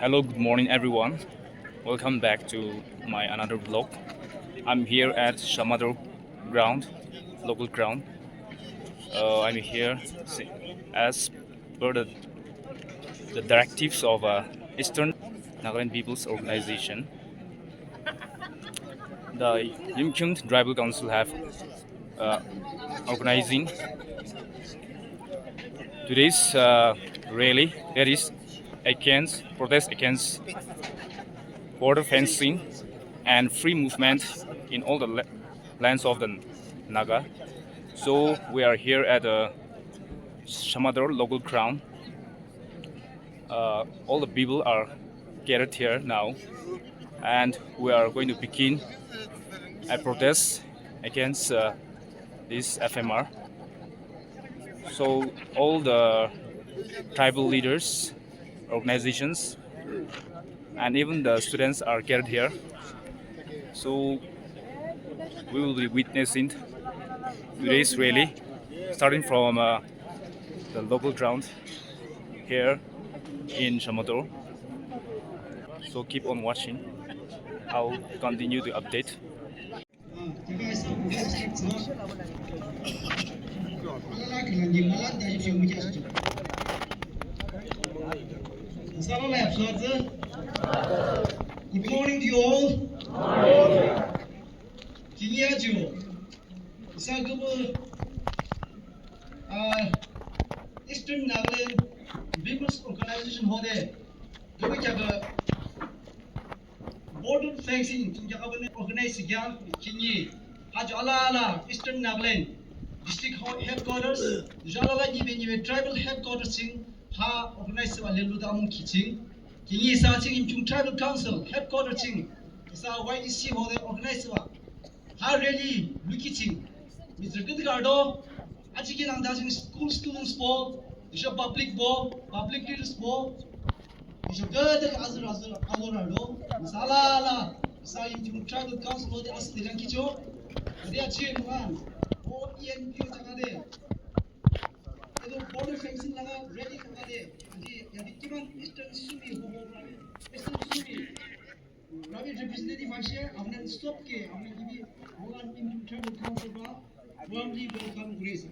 Hello, good morning, everyone. Welcome back to my another vlog. I'm here at Shamador ground, local ground. I'm here as per the directives of Eastern Nagaland People's Organization. The Yimkyung Tribal Council have uh, organizing today's rally. That is against protest against border fencing and free movement in all the lands of the Naga. So we are here at the Shamador local ground. All the people are gathered here now, and we are going to begin a protest against this FMR. So all the tribal leaders, organizations, and even the students are gathered here. So we will be witnessing today's rally, starting from the local ground here in Shamador. So keep on watching. I'll continue to update. Good morning to you all. Kinyajo. Sagubo Eastern Nagaland People's Organization Hode. Gabikaga border fencing Jakaban organized again Kinyi Hajala Eastern Nagaland District Headquarters Jalala Nive Tribal Headquarters Sing Ha organized Leludamun Kiching Kinyi Sa Ching in Tribal Council Headquarters Sing Sa YDC Hode organized Ha really Lukiching Mr. Gudgardo Achikin and Dashing School Students Ball is a public ball, public leaders ball. Is a good as Alorado, Salala, Saying Tribal Council of the Astilankicho, they are cheering one, or ENP Tagade. The border fencing ready Tagade, the Yadikiman Eastern Sumi, Eastern Sumi. Ravi representative Asia, I'm not stop K, I'm going to give you one into Tribal Council, warmly welcome Grace.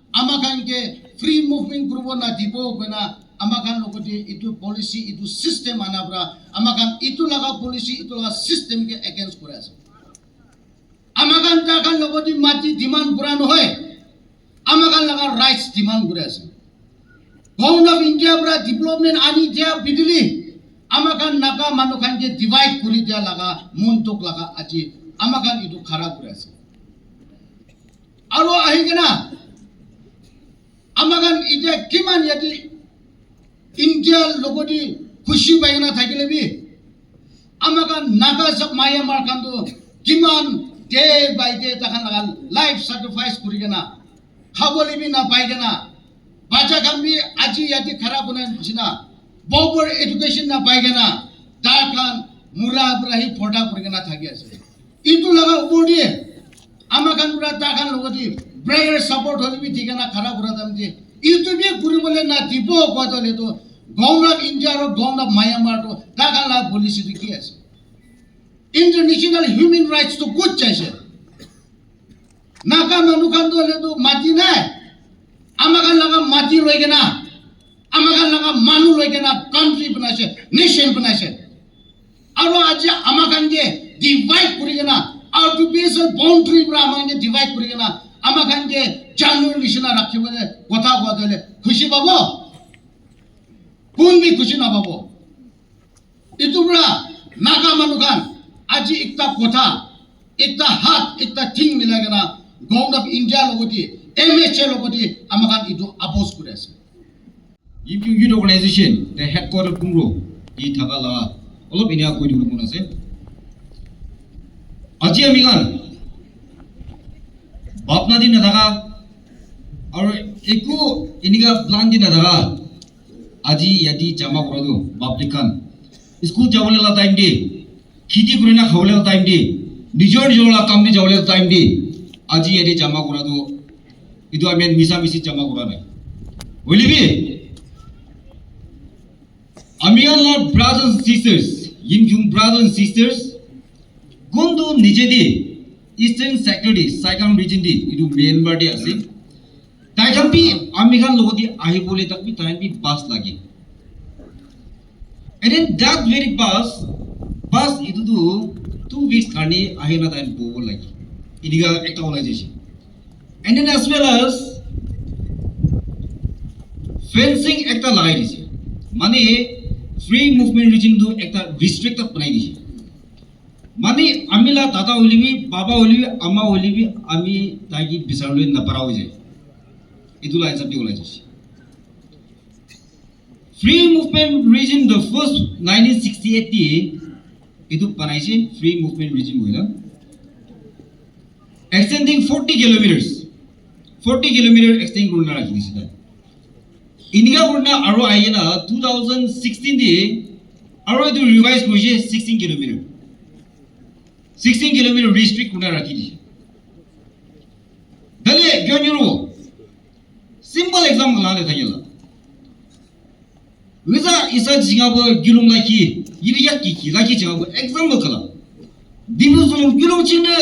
Amakan ke free movement group na dipo bena amakan lokoti itu policy itu system anabra amakan itu laga policy itu laga system ke against kuras amakan takan lokoti mati demand buran hoy amakan laga rights demand kuras Government of India bra development ani dia bidili amakan naga manukan ke divide kuri dia laga muntuk laga aji amakan itu khara kuras aro ahigena Amagan ite kiman yati India logodi khushi bayana thakile bi amagan naga sak maya markando kiman day by day takan lagal life sacrifice kurigena khaboli bi na paigena bacha kambi aji yati khara bunan jina proper education na paigena takan mura brahi phoda kurigena thagi ase itu laga upodi amagan pura takan logodi prayer support holi bi thikana khara pura damje itu bi puri bole na dipo kodole to government of India ro government of Myanmar to takala policy to ki ase international human rights to good chaise naka manukan dole to mati nai amakan laga mati loigena amakan laga manu loigena country banase nation banase aro aja amakan je divide kurigena artificial boundary bra amang divide kurigena amakan je janur lishna rakhi bole kotha kodole khushi babo kun bi khushi na babo itu bra naga manukan aji ikta kotha ikta hat ikta thing milagena government of India logoti MHA logoti amakan itu oppose kure ase Yimkyung Youth Organization the headquarter kumro I thakala olop inia koi dibu mon ase aji amigan bapna din nataka aru eku iniga plan din nataka aji yati jama korado baplikan school jawale la time di khiti kurina khawle la time di nijor la kamni jawale la time di aji yati jama korado itu amen misa misi jama korana hoilibi Amigallah brothers and sisters, Yimjung brothers and sisters, Gondo Nijedi, Eastern Secretary, Saigon region di, itu Myanmar dia asing. Tapi Amigal lodi ahi boleh tapi tapi bus lagi. And then that very bus itu tu 2 weeks kani ahi na tain bobo lagi. Ini ga ekta organization. And then as well as fencing ekta lagai dise. Mane free movement region do ekta restricted banai dise. Mane amila dada olibi, baba olibi, amma olibi, ami tagi bisarului na parau je. Itu lah yang organization. Free movement region the first 1968 di itu panai free movement region boleh. Extending 40 kilometers. 40 kilometer extending guna lagi di sana. Ini kan guna aro ayana 2016 di aro itu revise muje 16 kilometer. 16 kilometer restrict guna lagi di. Dale gyanyo simple example lah tanya lah. Wisa isa jingabo gilung lagi, ini ya kiki lagi jingabo example kala. Division gilung cina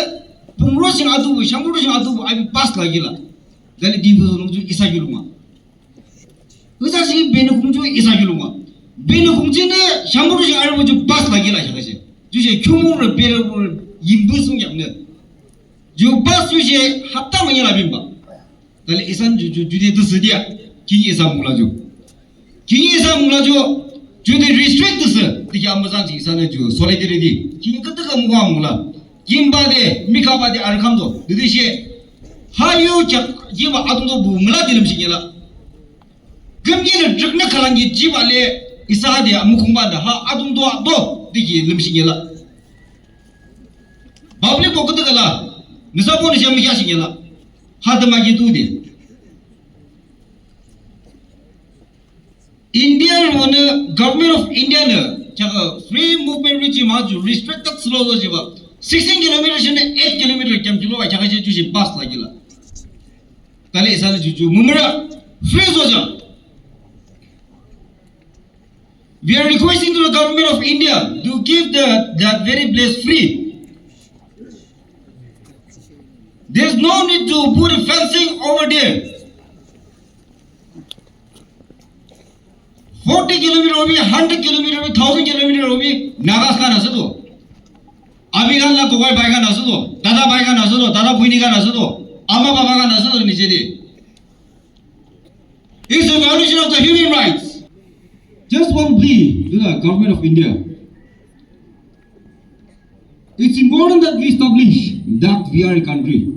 pungro sing adu, samburu sing adu, abi pas lagi lah. Dari division tu isa gilunga. Wisa sing benu kumju isa gilunga. Benu kumcina samburu sing adu tu pas lagi lah jaga sih. Jadi cumur belu imbusung yang ni. Jo pas tu je hatta menyala bimba. Dari isan jadi tu sedia, kini isa mula jo. Kini isa mula jo, jadi restrict tu se. Tiga amazan sih sana jo, solidarity. Kini kata kamu gua mula. Kimba de, mika ba de arkam do. Jadi sih, hayu cak, jiwa atung do bu mula dalam sini lah. Kemana trekna kalangi jiwa le isa dia mukungba dah, ha atung do digi dalam sini lah. Babli pokok tu kala, nisabon siapa mikir sini lah. Hada magi tu dia. India mana government of India ne jaga free movement region maju restricted slow do jiwa 16 kilometer sini 8 kilometer kem kilo jaga je cuci bus lagi lah. Kali isal cucu mumura free soja. We are requesting to the government of India to give that very place free. There is no need to put a fencing over there. 40 kilometer hobi, 100 kilometer hobi, 1000 kilometer hobi, nagas ka nasa do. Abi kan la kowai bai ka nasa do, dada bai ka nasa do, dada buini ka nasa do, amma baba ka nasa do niche de. It's a violation of the human rights. Just one plea to the government of India. It's important that we establish that we are a country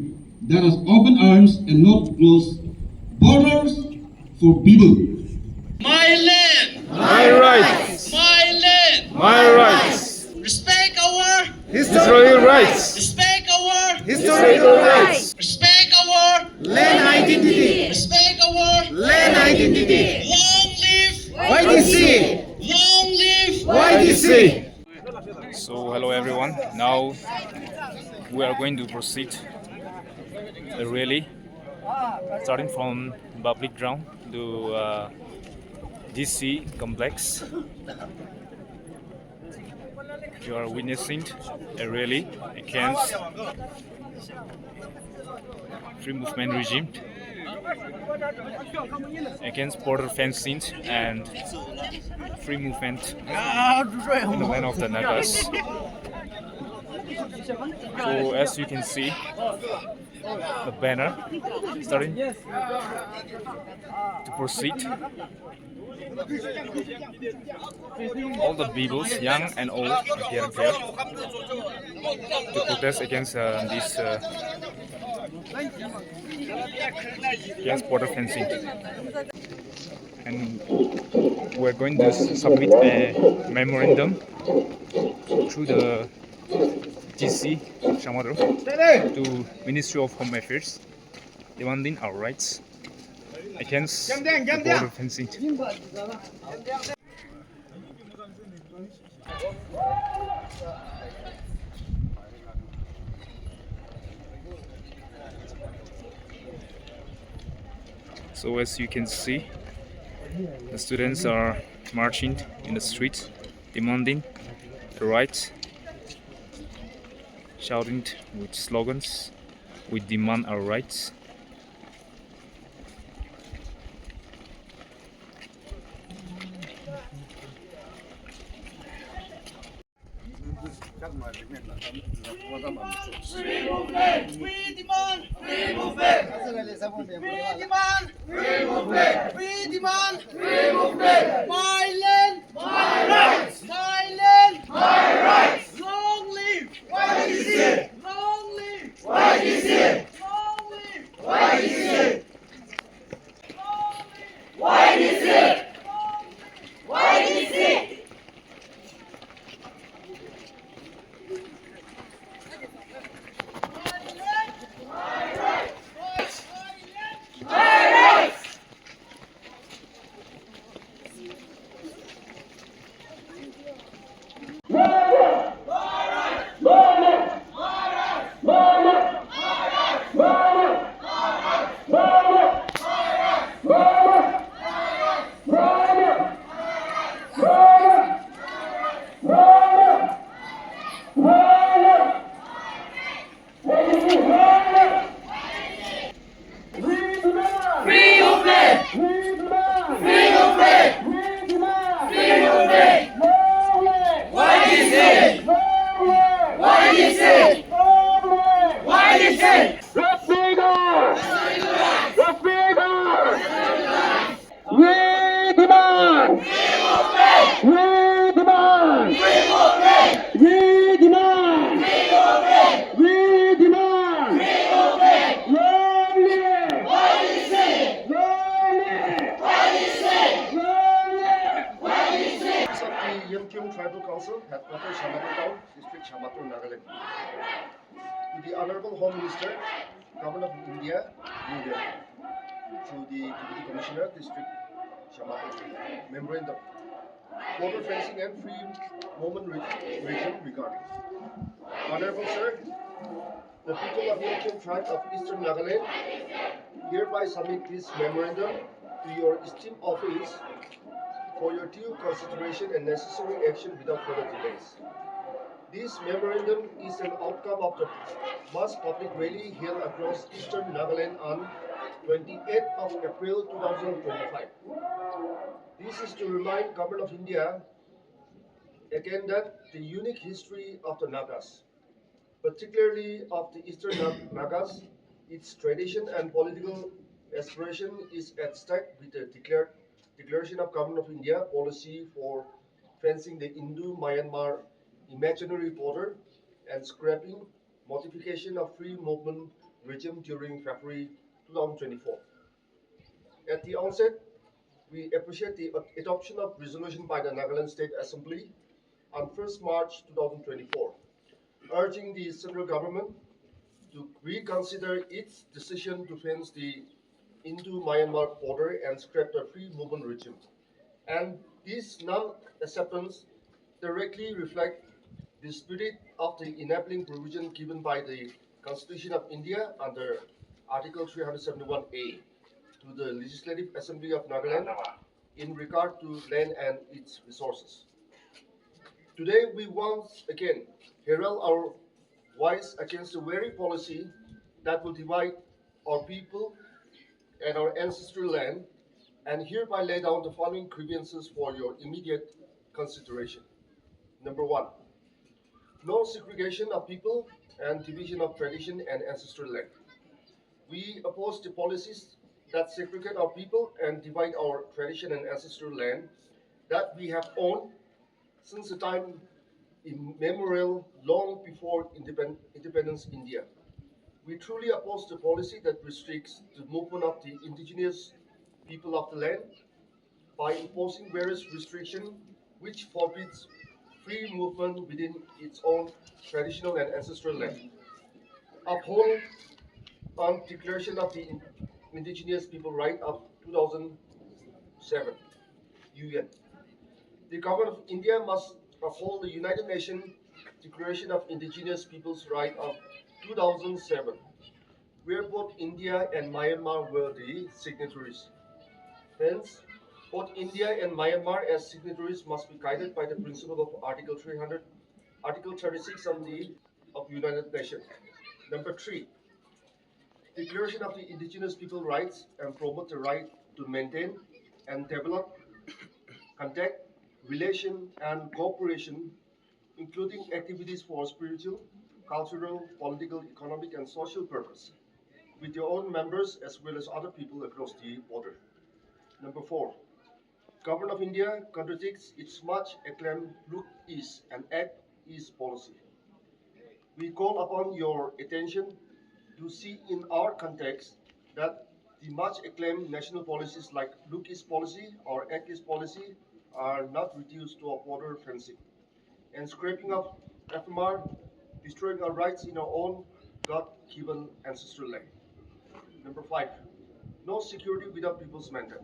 that has open arms and not closed borders for people. My land, My rights, my land. my rights, Respect our, historical rights, respect our, historical rights, respect our, land identity, respect our. land identity. Long live, YDC, long live. YDC. So hello everyone. Now we are going to proceed the rally, starting from public ground to DC complex. You are witnessing a rally against free movement regime, against border fencing and free movement in the land of the Nagas. So as you can see, the banner starting to proceed. All the people, young and old, are gathered here to protest against this against border fencing. And we're going to submit a memorandum through the DC Shamaro to Ministry of Home Affairs, demanding our rights against the border fencing. So as you can see, the students are marching in the streets, demanding the rights, shouting with slogans, "We demand our rights." We demand free movement. We demand free movement. We demand free movement. My land, my rights. My land, my rights. Long live YDC. Long live YDC. Long live YDC. YDC. YDC. Yamkyung Tribal Council, headquarters Shamato Town, District Shamato, Nagaland. To the Honorable Home Minister, Government of India, New Delhi. To the Deputy Commissioner, District Shamato. Memorandum. Border fencing and free movement region regarding. Honorable Sir, the people of Yamkyung Tribe of Eastern Nagaland hereby submit this memorandum to your esteemed office for your due consideration and necessary action without further delays. This memorandum is an outcome of the mass public rally held across Eastern Nagaland on 28th of April 2025. This is to remind Government of India again that the unique history of the Nagas, particularly of the Eastern Nagas, its tradition and political aspiration is at stake with the Declaration of Government of India policy for fencing the Indo-Myanmar imaginary border and scrapping modification of free movement regime during February 2024. At the outset, we appreciate the adoption of resolution by the Nagaland State Assembly on 1st March 2024, urging the central government to reconsider its decision to fence the Indo-Myanmar border and scrap the free movement regime. And this non-acceptance directly reflects the spirit of the enabling provision given by the Constitution of India under Article 371A to the Legislative Assembly of Nagaland in regard to land and its resources. Today, we once again herald our voice against the very policy that will divide our people and our ancestral land, and hereby lay down the following grievances for your immediate consideration. Number one, no segregation of people and division of tradition and ancestral land. We oppose the policies that segregate our people and divide our tradition and ancestral land that we have owned since the time immemorial, long before independence India. We truly oppose the policy that restricts the movement of the indigenous people of the land by imposing various restrictions which forbids free movement within its own traditional and ancestral land. Uphold on Declaration of the Indigenous People Right of 2007, UN. The Government of India must uphold the United Nations Declaration of Indigenous Peoples' Right of 2007, where both India and Myanmar were the signatories. Hence, Both India and Myanmar as signatories must be guided by the principle of Article 36 of United Nations. Number 3, Declaration of the Indigenous People Rights and promote the right to maintain and develop contact, relation, and cooperation, including activities for spiritual, cultural, political, economic, and social purpose, with your own members as well as other people across the border. Number 4, Government of India contradicts its much acclaimed Look East and Act East policy. We call upon your attention to see in our context that the much acclaimed national policies like Look East policy or Act East policy are not reduced to a border fencing and scraping up FMR, destroying our rights in our own God-given ancestral land. Number 5, no security without people's mandate.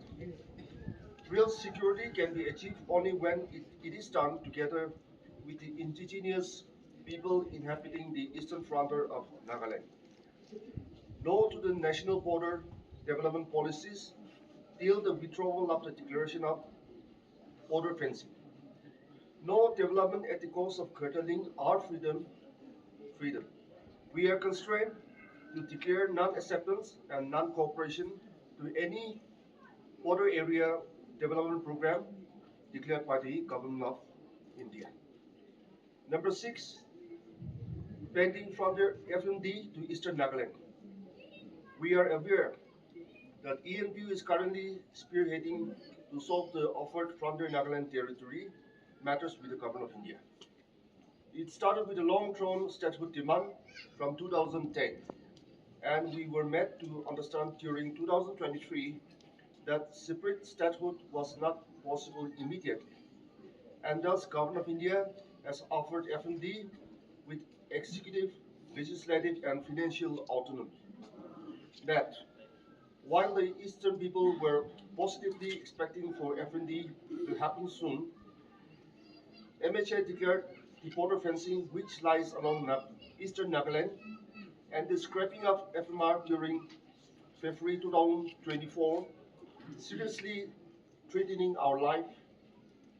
Real security can be achieved only when it is done together with the indigenous people inhabiting the eastern frontier of Nagaland. No to the national border development policies till the withdrawal of the declaration of border fencing. No development at the cost of curtailing our freedom. We are constrained to declare non-acceptance and non-cooperation to any border area development program declared by the government of India. Number 6, pending from the FMD to Eastern Nagaland. We are aware that ENPU is currently spearheading to solve the offered Frontier Nagaland territory matters with the government of India. It started with a long-drawn statehood demand from 2010, and we were made to understand during 2023 that separate statehood was not possible immediately, and thus government of India has offered FMD with executive, legislative, and financial autonomy. That while the Eastern people were positively expecting for FND to happen soon, MHA declared the border fencing which lies along Eastern Nagaland and the scrapping of FMR during February 2024 seriously threatening our life,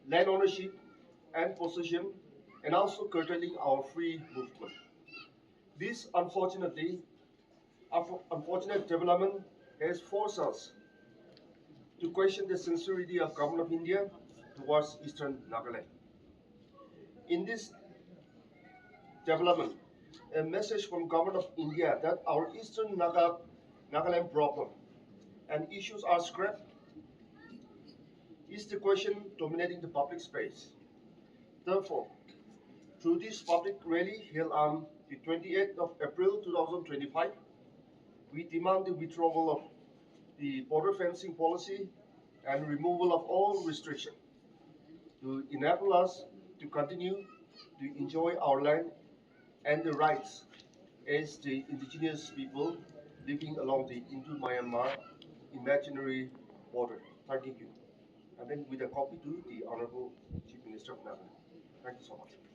land ownership and possession, and also curtailing our free movement. This unfortunate development has forced us to question the sincerity of Government of India towards Eastern Nagaland. In this development, a message from Government of India that our Eastern Nagaland problem and issues are scrapped is the question dominating the public space. Therefore, through this public rally held on the 28th of April 2025, we demand the withdrawal of the border fencing policy and removal of all restriction to enable us to continue to enjoy our land and the rights as the indigenous people living along the Indo-Myanmar imaginary border. Thank you. And then with a copy to the Honorable Chief Minister of Nagaland. Thank you so much.